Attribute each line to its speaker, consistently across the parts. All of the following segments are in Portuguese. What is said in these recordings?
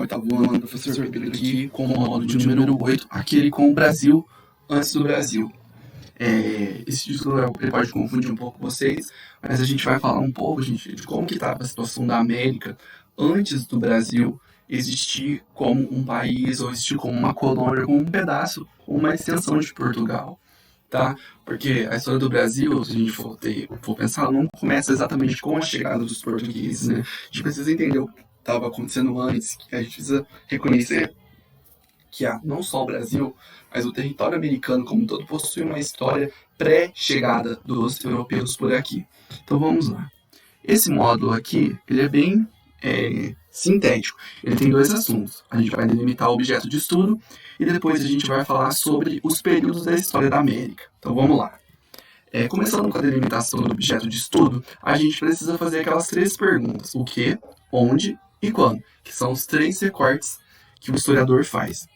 Speaker 1: oitavo ano, professor Pedro aqui, com o módulo de número 8, aquele com o Brasil antes do Brasil. Esse título ele pode confundir um pouco vocês, mas a gente vai falar um pouco, gente, de como que estava a situação da América antes do Brasil existir como um país, ou existir como uma colônia, como um pedaço, uma extensão de Portugal. Tá? Porque a história do Brasil, se a gente for pensar, não começa exatamente com a chegada dos portugueses, né? A gente precisa entender o que estava acontecendo antes, que a gente precisa reconhecer que não só o Brasil, mas o território americano como um todo possui uma história pré-chegada dos europeus por aqui. Então vamos lá. Esse módulo aqui, ele é bem sintético. Ele tem dois assuntos. A gente vai delimitar o objeto de estudo e depois a gente vai falar sobre os períodos da história da América. Então vamos lá. Começando com a delimitação do objeto de estudo, a gente precisa fazer aquelas três perguntas. O que, onde e quando, que são os três recortes que o historiador faz.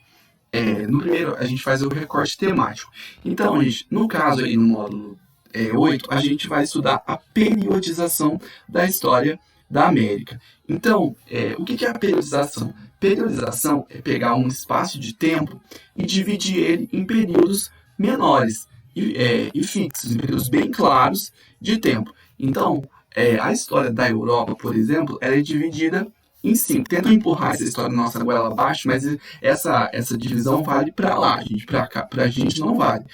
Speaker 1: No primeiro, a gente faz o recorte temático. Então, gente, no caso aí no módulo 8, a gente vai estudar a periodização da história da América. Então, o que é a periodização? Periodização é pegar um espaço de tempo e dividir ele em períodos menores e fixos, em períodos bem claros de tempo. Então, a história da Europa, por exemplo, ela é dividida em 5. Tentam empurrar essa história nossa goela abaixo, mas essa divisão vale para lá, gente. Para cá, para a gente não vale.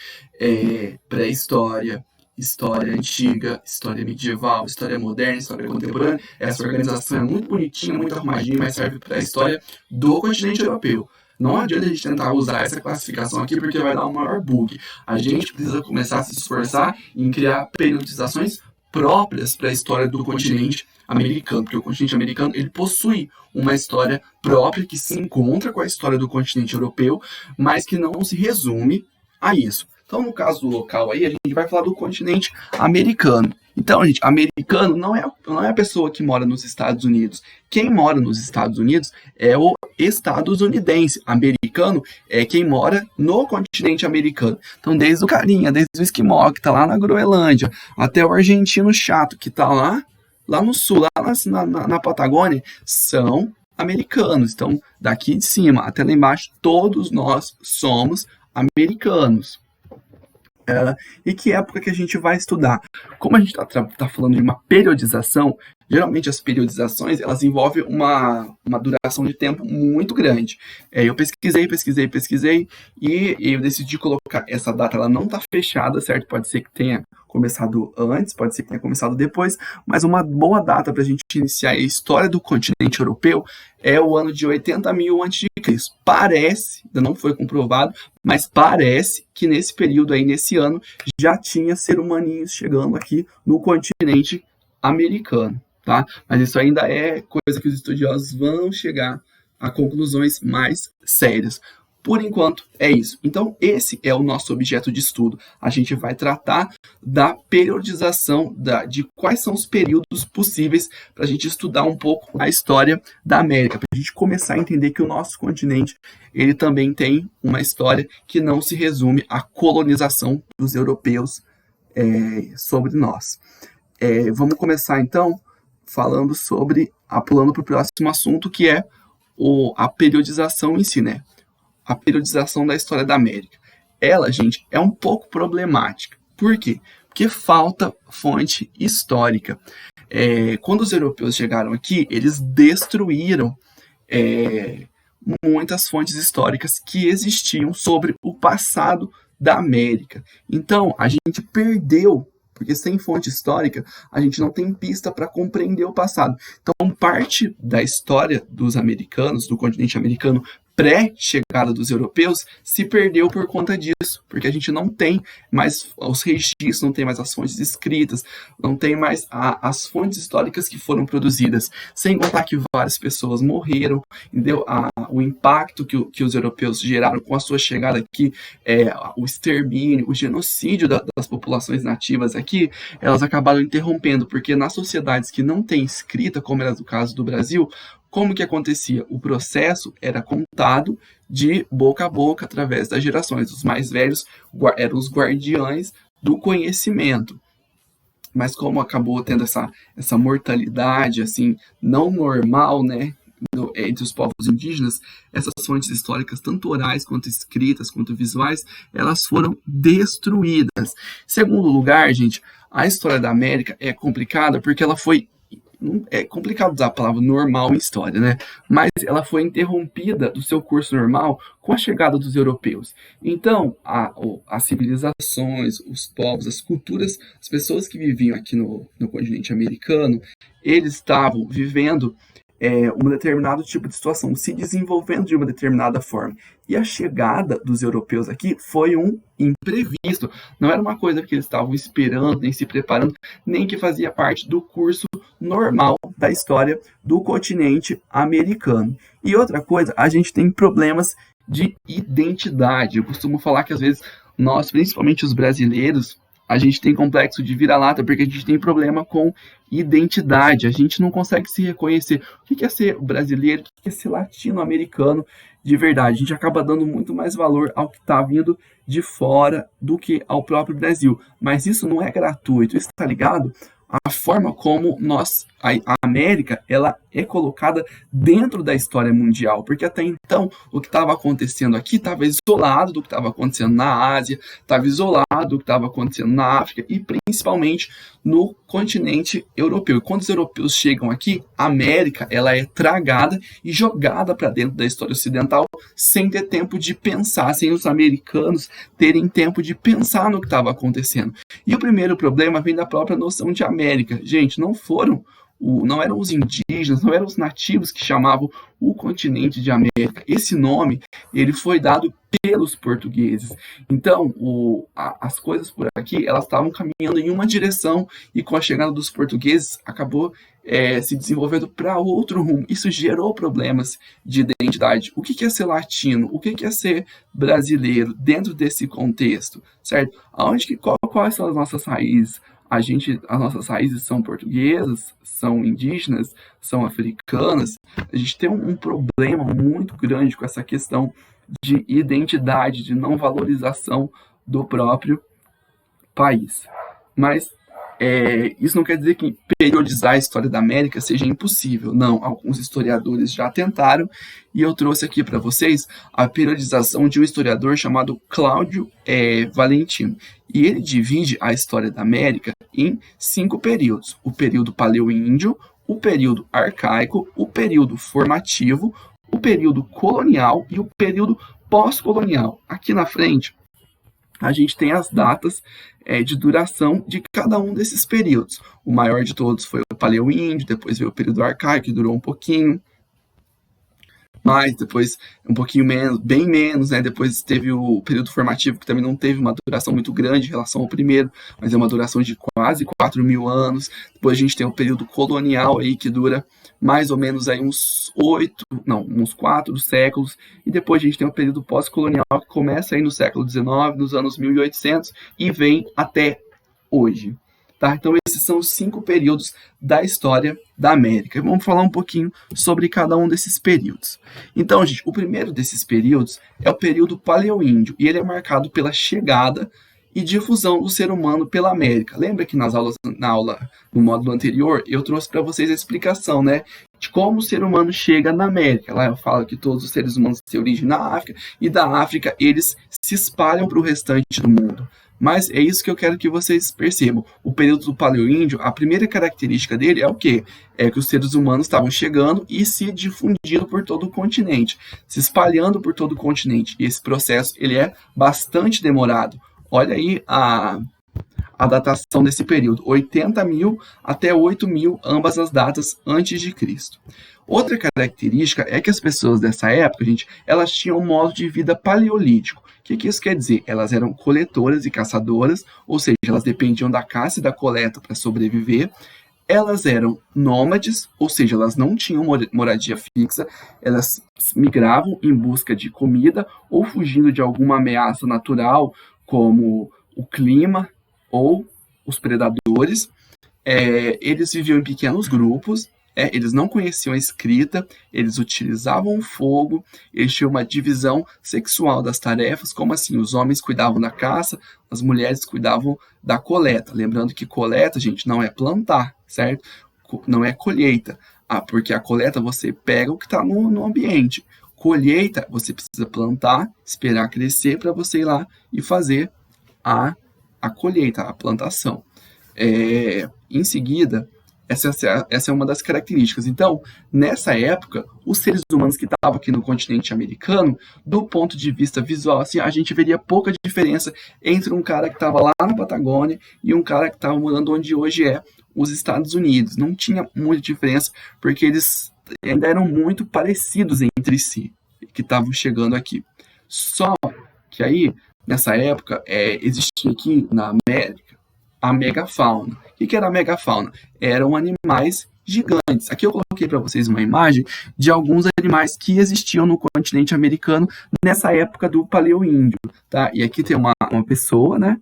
Speaker 1: Pré-história, história antiga, história medieval, história moderna, história contemporânea. Essa organização é muito bonitinha, muito arrumadinha, mas serve para a história do continente europeu. Não adianta a gente tentar usar essa classificação aqui porque vai dar um maior bug. A gente precisa começar a se esforçar em criar periodizações próprias para a história do continente americano, porque o continente americano ele possui uma história própria que se encontra com a história do continente europeu, mas que não se resume a isso. Então, no caso do local aí, a gente vai falar do continente americano. Então, gente, americano não é a pessoa que mora nos Estados Unidos. Quem mora nos Estados Unidos é o estadunidense. Americano é quem mora no continente americano. Então, desde o carinha, desde o esquimó, que está lá na Groenlândia, até o argentino chato, que está lá no sul, lá na Patagônia, são americanos. Então, daqui de cima até lá embaixo, todos nós somos americanos. E que época que a gente vai estudar? Como a gente está falando de uma periodização, geralmente as periodizações elas envolvem uma duração de tempo muito grande. Eu pesquisei e eu decidi colocar essa data, ela não está fechada, certo? Pode ser que tenha começado antes, pode ser que tenha começado depois, mas uma boa data para a gente iniciar a história do continente europeu é o ano de 80.000 a.C. Parece, ainda não foi comprovado, mas parece que nesse período aí, nesse ano, já tinha ser humaninhos chegando aqui no continente americano, tá? Mas isso ainda é coisa que os estudiosos vão chegar a conclusões mais sérias. Por enquanto, é isso. Então, esse é o nosso objeto de estudo. A gente vai tratar da periodização, de quais são os períodos possíveis para a gente estudar um pouco a história da América, para a gente começar a entender que o nosso continente ele também tem uma história que não se resume à colonização dos europeus sobre nós. Vamos começar, então, falando pulando para o próximo assunto, que é a periodização em si, né? A periodização da história da América. Ela, gente, é um pouco problemática. Por quê? Porque falta fonte histórica. Quando os europeus chegaram aqui, eles destruíram muitas fontes históricas que existiam sobre o passado da América. Então, a gente perdeu, porque sem fonte histórica, a gente não tem pista para compreender o passado. Então, parte da história dos americanos, do continente americano, pré-chegada dos europeus, se perdeu por conta disso, porque a gente não tem mais os registros, não tem mais as fontes escritas, não tem mais as fontes históricas que foram produzidas, sem contar que várias pessoas morreram, entendeu? O impacto que os europeus geraram com a sua chegada aqui, o extermínio, o genocídio das populações nativas aqui, elas acabaram interrompendo, porque nas sociedades que não têm escrita, como era o caso do Brasil, como que acontecia? O processo era contado de boca a boca através das gerações. Os mais velhos eram os guardiães do conhecimento. Mas como acabou tendo essa mortalidade assim não normal, né, entre os povos indígenas, essas fontes históricas, tanto orais quanto escritas, quanto visuais, elas foram destruídas. Segundo lugar, gente, a história da América é complicada porque ela foi. É complicado usar a palavra normal em história, né? Mas ela foi interrompida do seu curso normal com a chegada dos europeus. Então, as civilizações, os povos, as culturas, as pessoas que viviam aqui no continente americano, eles estavam vivendo um determinado tipo de situação, se desenvolvendo de uma determinada forma. E a chegada dos europeus aqui foi um imprevisto. Não era uma coisa que eles estavam esperando, nem se preparando, nem que fazia parte do curso normal da história do continente americano. E outra coisa, a gente tem problemas de identidade. Eu costumo falar que às vezes nós, principalmente os brasileiros, a gente tem complexo de vira-lata porque a gente tem problema com identidade. A gente não consegue se reconhecer. O que é ser brasileiro? O que é ser latino-americano de verdade? A gente acaba dando muito mais valor ao que está vindo de fora do que ao próprio Brasil. Mas isso não é gratuito. Isso está ligado à forma como a América, ela é colocada dentro da história mundial, porque até então o que estava acontecendo aqui estava isolado do que estava acontecendo na Ásia, estava isolado do que estava acontecendo na África e principalmente no continente europeu. E quando os europeus chegam aqui, a América ela é tragada e jogada para dentro da história ocidental sem ter tempo de pensar, sem os americanos terem tempo de pensar no que estava acontecendo. E o primeiro problema vem da própria noção de América. Gente, não eram os indígenas, não eram os nativos que chamavam o continente de América. Esse nome ele foi dado pelos portugueses. Então, as coisas por aqui elas estavam caminhando em uma direção e com a chegada dos portugueses acabou se desenvolvendo para outro rumo. Isso gerou problemas de identidade. O que é ser latino? O que é ser brasileiro dentro desse contexto? Certo? Quais são as nossas raízes? As nossas raízes são portuguesas, são indígenas, são africanas. A gente tem um problema muito grande com essa questão de identidade, de não valorização do próprio país. Mas isso não quer dizer que periodizar a história da América seja impossível. Não, alguns historiadores já tentaram e eu trouxe aqui para vocês a periodização de um historiador chamado Cláudio Valentino. E ele divide a história da América em 5 períodos. O período paleoíndio, o período arcaico, o período formativo, o período colonial e o período pós-colonial. Aqui na frente, a gente tem as datas de duração de cada um desses períodos. O maior de todos foi o paleoíndio, depois veio o período arcaico, que durou um pouquinho mais, depois um pouquinho menos, bem menos, né? Depois teve o período formativo, que também não teve uma duração muito grande em relação ao primeiro, mas é uma duração de quase 4.000 anos. Depois a gente tem o período colonial aí, que dura mais ou menos aí uns 4 séculos, e depois a gente tem o período pós-colonial, que começa aí no século XIX, nos anos 1800, e vem até hoje. Tá? Então esses são os 5 períodos da história da América. Vamos falar um pouquinho sobre cada um desses períodos. Então, gente, o primeiro desses períodos é o período paleoíndio, e ele é marcado pela chegada e difusão do ser humano pela América. Lembra que no módulo anterior, eu trouxe para vocês a explicação, né, de como o ser humano chega na América. Lá eu falo que todos os seres humanos têm origem na África, e da África eles se espalham para o restante do mundo. Mas é isso que eu quero que vocês percebam. O período do paleoíndio, a primeira característica dele é o quê? É que os seres humanos estavam chegando e se difundindo por todo o continente, se espalhando por todo o continente. E esse processo ele é bastante demorado. Olha aí a datação desse período, 80.000 até 8.000, ambas as datas antes de Cristo. Outra característica é que as pessoas dessa época, gente, elas tinham um modo de vida paleolítico. O que isso quer dizer? Elas eram coletoras e caçadoras, ou seja, elas dependiam da caça e da coleta para sobreviver. Elas eram nômades, ou seja, elas não tinham moradia fixa, elas migravam em busca de comida ou fugindo de alguma ameaça natural, como o clima ou os predadores. Eles viviam em pequenos grupos, eles não conheciam a escrita, eles utilizavam o fogo, eles tinham uma divisão sexual das tarefas, como assim? Os homens cuidavam da caça, as mulheres cuidavam da coleta. Lembrando que coleta, gente, não é plantar, certo? Não é colheita. Porque a coleta você pega o que está no ambiente. Colheita, você precisa plantar, esperar crescer para você ir lá e fazer a, a colheita, a plantação. Em seguida, essa é uma das características. Então, nessa época, os seres humanos que estavam aqui no continente americano, do ponto de vista visual, assim, a gente veria pouca diferença entre um cara que estava lá na Patagônia e um cara que estava morando onde hoje é os Estados Unidos. Não tinha muita diferença, porque eles ainda eram muito parecidos entre si, que estavam chegando aqui. Só que aí, nessa época, existia aqui na América a megafauna. O que era a megafauna? Eram animais gigantes. Aqui eu coloquei para vocês uma imagem de alguns animais que existiam no continente americano nessa época do Paleoíndio, tá? E aqui tem uma pessoa, né?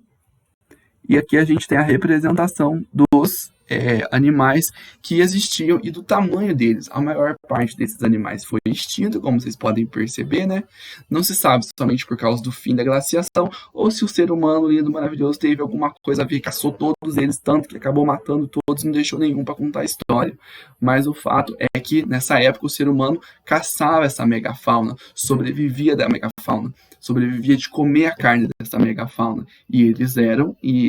Speaker 1: E aqui a gente tem a representação dos animais que existiam e do tamanho deles. A maior parte desses animais foi extinta, como vocês podem perceber, né? Não se sabe somente por causa do fim da glaciação ou se o ser humano lindo, maravilhoso, teve alguma coisa a ver, caçou todos eles tanto que acabou matando todos, não deixou nenhum para contar a história. Mas o fato é que nessa época o ser humano caçava essa megafauna, sobrevivia da megafauna, sobrevivia de comer a carne dessa megafauna. E eles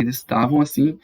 Speaker 1: estavam assim,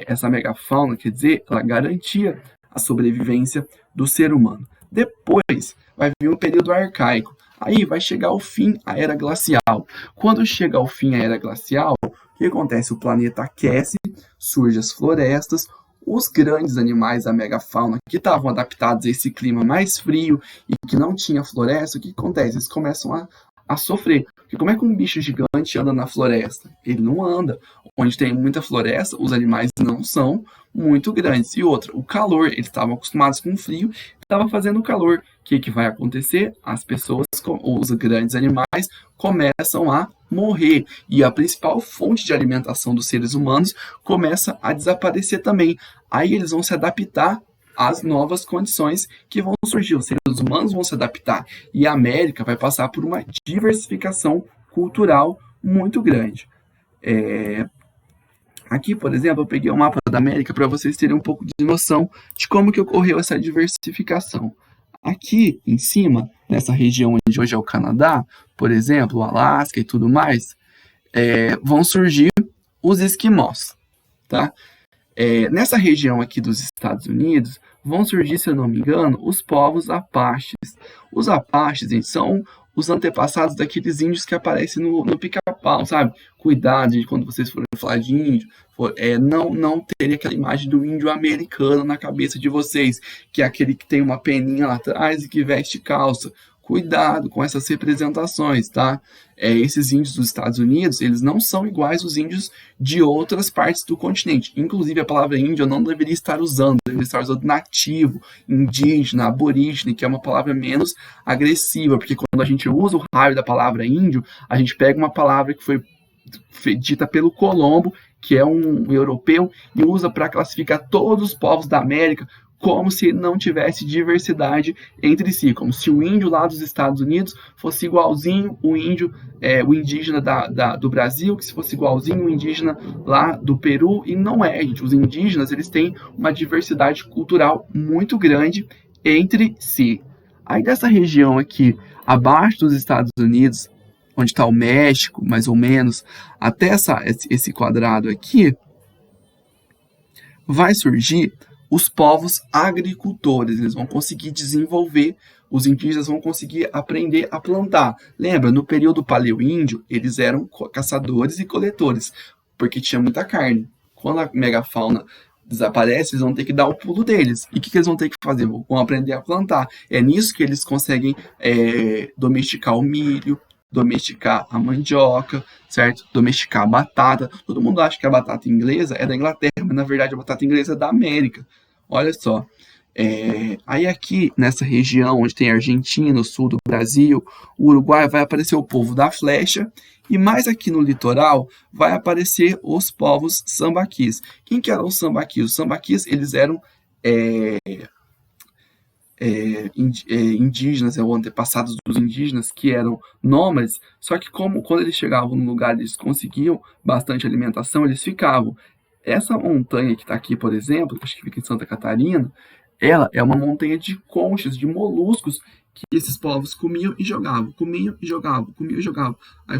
Speaker 1: essa megafauna, quer dizer, ela garantia a sobrevivência do ser humano. Depois vai vir o período arcaico. Aí vai chegar ao fim a era glacial. Quando chega ao fim a era glacial, o que acontece? O planeta aquece, surgem as florestas, os grandes animais da megafauna que estavam adaptados a esse clima mais frio e que não tinha floresta, o que acontece? Eles começam a sofrer. Porque como é que um bicho gigante anda na floresta? Ele não anda. Onde tem muita floresta, os animais não são muito grandes. E outra, o calor, eles estavam acostumados com o frio, estava fazendo calor. O que vai acontecer? As pessoas, os grandes animais, começam a morrer. E a principal fonte de alimentação dos seres humanos começa a desaparecer também. Aí eles vão se adaptar às novas condições que vão surgir. Os seres humanos vão se adaptar. E a América vai passar por uma diversificação cultural muito grande. Aqui, por exemplo, eu peguei o mapa da América para vocês terem um pouco de noção de como que ocorreu essa diversificação. Aqui em cima, nessa região onde hoje é o Canadá, por exemplo, o Alasca e tudo mais, vão surgir os esquimós, tá? Nessa região aqui dos Estados Unidos, vão surgir, se eu não me engano, os povos apaches. Os apaches, gente, são os antepassados daqueles índios que aparecem no Pica-Pau, sabe? Cuidado de quando vocês forem falar de índio, não terem aquela imagem do índio americano na cabeça de vocês, que é aquele que tem uma peninha lá atrás e que veste calça. Cuidado com essas representações, tá? Esses índios dos Estados Unidos, eles não são iguais aos índios de outras partes do continente. Inclusive, a palavra índio eu não deveria estar usando, deveria estar usando nativo, indígena, aborígene, que é uma palavra menos agressiva, porque quando a gente usa o raio da palavra índio, a gente pega uma palavra que foi dita pelo Colombo, que é um europeu, e usa para classificar todos os povos da América como se não tivesse diversidade entre si, como se o índio lá dos Estados Unidos fosse igualzinho o índio, o indígena do Brasil, que se fosse igualzinho o indígena lá do Peru, e não é, gente. Os indígenas, eles têm uma diversidade cultural muito grande entre si. Aí dessa região aqui, abaixo dos Estados Unidos, onde está o México, mais ou menos, até esse quadrado aqui, vai surgir os povos agricultores. Eles vão conseguir desenvolver, os indígenas vão conseguir aprender a plantar. Lembra, no período paleoíndio, eles eram caçadores e coletores, porque tinha muita carne. Quando a megafauna desaparece, eles vão ter que dar o pulo deles. E o que eles vão ter que fazer? Vão aprender a plantar. É nisso que eles conseguem domesticar o milho, domesticar a mandioca, certo? Domesticar a batata. Todo mundo acha que a batata inglesa é da Inglaterra, mas na verdade a batata inglesa é da América. Olha só. Aí aqui, nessa região onde tem a Argentina, o sul do Brasil, o Uruguai, vai aparecer o povo da flecha. E mais aqui no litoral, vai aparecer os povos sambaquis. Quem que eram os sambaquis? Os sambaquis, eles eram indígenas, ou antepassados dos indígenas, que eram nômades, só que quando eles chegavam no lugar, eles conseguiam bastante alimentação, eles ficavam. Essa montanha que está aqui, por exemplo, acho que fica em Santa Catarina, Ela é uma montanha de conchas, de moluscos, que esses povos comiam e jogavam, comiam e jogavam, comiam e jogavam. Aí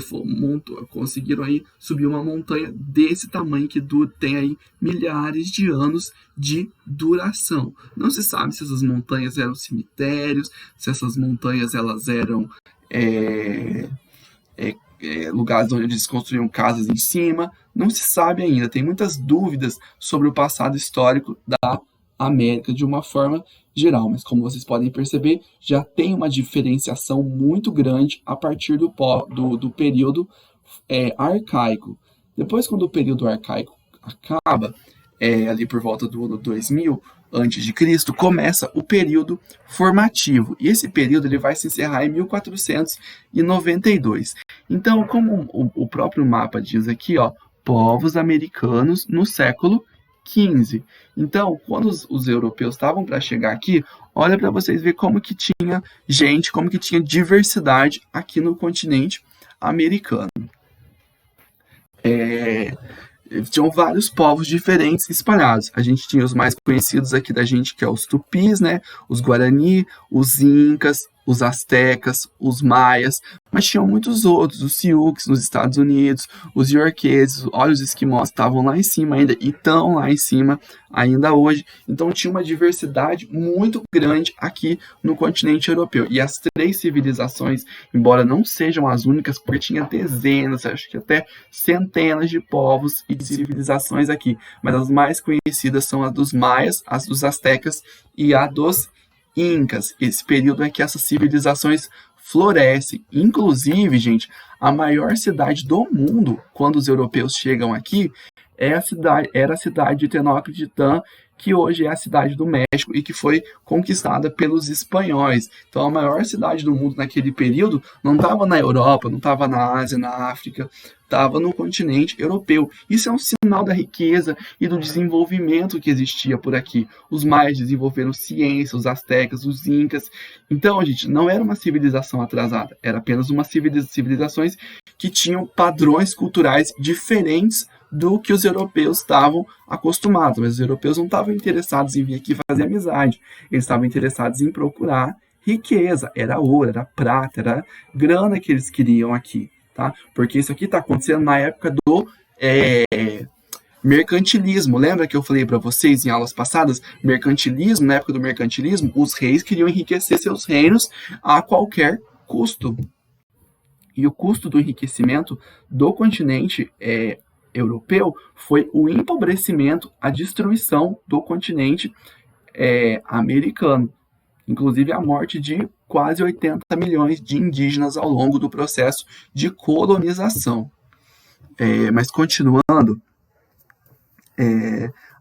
Speaker 1: conseguiram aí subir uma montanha desse tamanho que tem aí milhares de anos de duração. Não se sabe se essas montanhas eram cemitérios, se essas montanhas elas eram lugares onde eles construíam casas em cima. Não se sabe ainda. Tem muitas dúvidas sobre o passado histórico da América de uma forma geral, mas como vocês podem perceber, já tem uma diferenciação muito grande a partir do período arcaico. Depois, quando o período arcaico acaba, ali por volta do ano 2000 antes de Cristo, começa o período formativo. E esse período ele vai se encerrar em 1492. Então, como o próprio mapa diz aqui, ó, povos americanos no século XV. Então, quando os europeus estavam para chegar aqui, olha para vocês verem como que tinha gente, como que tinha diversidade aqui no continente americano. Tinham vários povos diferentes espalhados. A gente tinha os mais conhecidos aqui da gente, que é os tupis, né? Os guarani, os incas, os astecas, os maias, mas tinham muitos outros, os siouxes nos Estados Unidos, os iorqueses, olha, os esquimós estavam lá em cima ainda e estão lá em cima ainda hoje. Então tinha uma diversidade muito grande aqui no continente europeu. E as três civilizações, embora não sejam as únicas, porque tinha dezenas, acho que até centenas de povos e de civilizações aqui, mas as mais conhecidas são a dos maias, as dos astecas e a dos incas. Esse período é que essas civilizações florescem. Inclusive, gente, a maior cidade do mundo, quando os europeus chegam aqui, era a cidade de Tenochtitlan, que hoje é a cidade do México e que foi conquistada pelos espanhóis. Então, a maior cidade do mundo naquele período não estava na Europa, não estava na Ásia, na África, estava no continente europeu. Isso é um sinal da riqueza e do desenvolvimento que existia por aqui. Os maias desenvolveram ciência, os astecas, os incas. Então, gente, não era uma civilização atrasada, era apenas uma civilizações que tinham padrões culturais diferentes do que os europeus estavam acostumados. Mas os europeus não estavam interessados em vir aqui fazer amizade. Eles estavam interessados em procurar riqueza. Era ouro, era prata, era grana que eles queriam aqui. Tá? Porque isso aqui está acontecendo na época do mercantilismo. Lembra que eu falei para vocês em aulas passadas? Mercantilismo, na época do mercantilismo, os reis queriam enriquecer seus reinos a qualquer custo. E o custo do enriquecimento do continente europeu foi o empobrecimento, a destruição do continente americano. Inclusive a morte de quase 80 milhões de indígenas ao longo do processo de colonização. Mas continuando,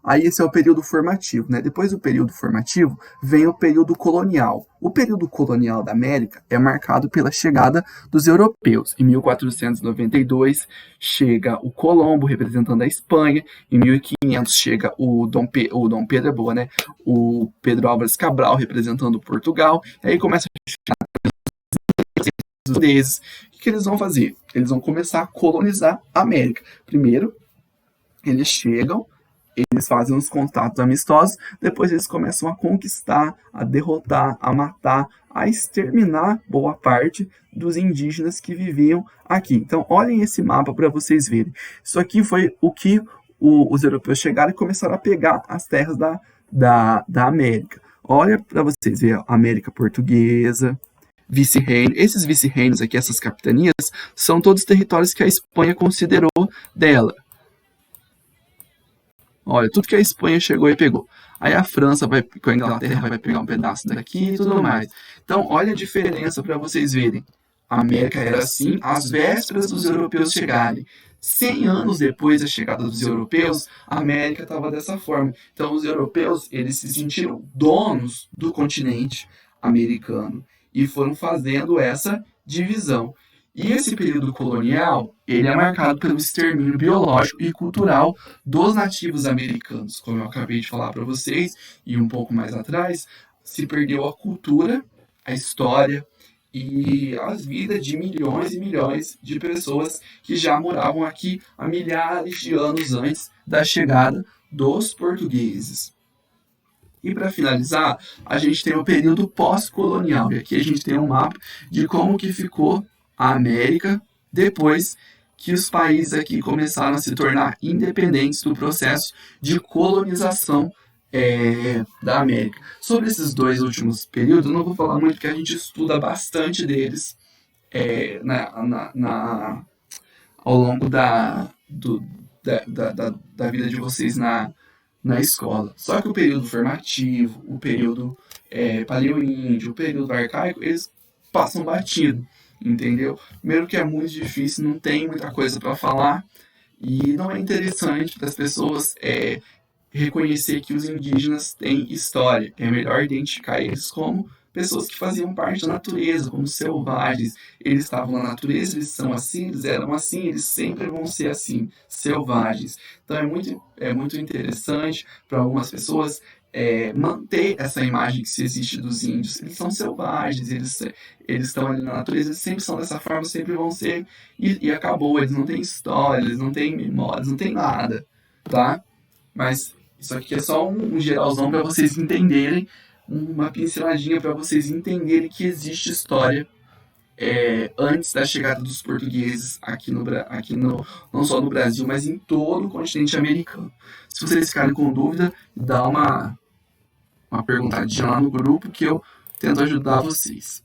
Speaker 1: aí esse é o período formativo, né? Depois do período formativo vem o período colonial. O período colonial da América é marcado pela chegada dos europeus. Em 1492 chega o Colombo representando a Espanha. Em 1500 chega o Dom Pedro é boa, né? O Pedro Álvares Cabral representando Portugal. E aí começa a chegar os holandeses. O que eles vão fazer? Eles vão começar a colonizar a América. Primeiro, eles chegam, eles fazem uns contatos amistosos, depois eles começam a conquistar, a derrotar, a matar, a exterminar boa parte dos indígenas que viviam aqui. Então, olhem esse mapa para vocês verem. Isso aqui foi o que os europeus chegaram e começaram a pegar as terras da América. Olha para vocês verem, a América Portuguesa, vice-reino. Esses vice-reinos aqui, essas capitanias, são todos territórios que a Espanha considerou dela. Olha, tudo que a Espanha chegou e pegou. Aí a França com a Inglaterra vai pegar um pedaço daqui e tudo mais. Então, olha a diferença para vocês verem. A América era assim às vésperas dos europeus chegarem. 100 anos depois da chegada dos europeus, a América estava dessa forma. Então, os europeus, eles se sentiram donos do continente americano e foram fazendo essa divisão. E esse período colonial, ele é marcado pelo extermínio biológico e cultural dos nativos americanos. Como eu acabei de falar para vocês, e um pouco mais atrás, se perdeu a cultura, a história e as vidas de milhões e milhões de pessoas que já moravam aqui há milhares de anos antes da chegada dos portugueses. E para finalizar, a gente tem o período pós-colonial. E aqui a gente tem um mapa de como que ficou a América depois que os países aqui começaram a se tornar independentes do processo de colonização da América. Sobre esses dois últimos períodos, eu não vou falar muito porque a gente estuda bastante deles ao longo da vida de vocês na escola. Só que o período formativo, o período paleoíndio, o período arcaico, eles passam batido, entendeu? Primeiro que é muito difícil, não tem muita coisa para falar e não é interessante para as pessoas reconhecer que os indígenas têm história. É melhor identificar eles como pessoas que faziam parte da natureza, como selvagens. Eles estavam na natureza, eles são assim, eles eram assim, eles sempre vão ser assim, selvagens. Então é muito interessante para algumas pessoas manter essa imagem que se existe dos índios. Eles são selvagens, eles estão ali na natureza, eles sempre são dessa forma, sempre vão ser, e acabou. Eles não têm história, eles não têm memórias, não têm nada, tá? Mas isso aqui é só um geralzão para vocês entenderem, uma pinceladinha para vocês entenderem que existe história antes da chegada dos portugueses não só no Brasil, mas em todo o continente americano. Se vocês ficarem com dúvida, dá uma perguntadinha lá no grupo que eu tento ajudar vocês.